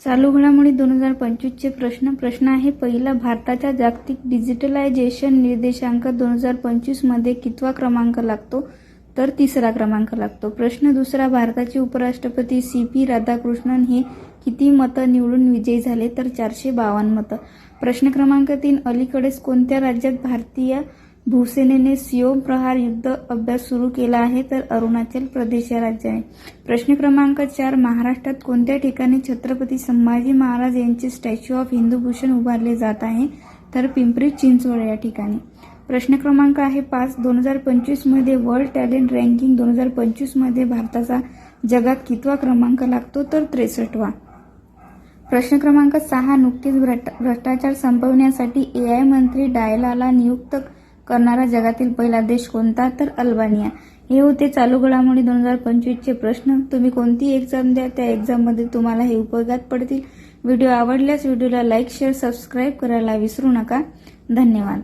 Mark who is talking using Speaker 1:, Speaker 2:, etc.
Speaker 1: चालू घडामोडी 2025 चे प्रश्न आहे पहिला, भारताच्या जागतिक डिजिटलायझेशन निर्देशांक 2025 मध्ये कितवा क्रमांक लागतो? तर 3रा क्रमांक लागतो। प्रश्न दुसरा, भारताचे उपराष्ट्रपती CP राधाकृष्णन हे किती मतं निवडून विजयी झाले? तर 452 मतं। प्रश्न क्रमांक 3, अलीकडेच कोणत्या राज्यात भारतीय भूसेनेने सियोम प्रहार युद्ध अभ्यास सुरू केला आहे? तर अरुणाचल प्रदेश या राज्याने। प्रश्न क्रमांक 4, महाराष्ट्रात कोणत्या ठिकाणी छत्रपती संभाजी महाराज यांचे स्टॅच्यू ऑफ हिंदूभूषण उभारले जात आहे? तर पिंपरी चिंचवड या ठिकाणी। प्रश्न क्रमांक आहे 5, 2025 मध्ये वर्ल्ड टॅलेंट रँकिंग 2025 मध्ये भारताचा जगात कितवा क्रमांक लागतो? तर 63वा। प्रश्न क्रमांक 6, नुकतेच भ्रष्टाचार संपविण्यासाठी AI मंत्री डायलाला नियुक्त करणारा जगातील पहिला देश कोणता? तर अल्बानिया। हे होते चालू घडामोडी 2025 चे प्रश्न। तुम्ही कोणती एक्झाम द्या, त्या एक्झाममध्ये तुम्हाला हे उपयोगात पडतील। व्हिडिओ आवडल्यास व्हिडिओला लाईक, शेअर, सबस्क्राईब करायला विसरू नका। धन्यवाद।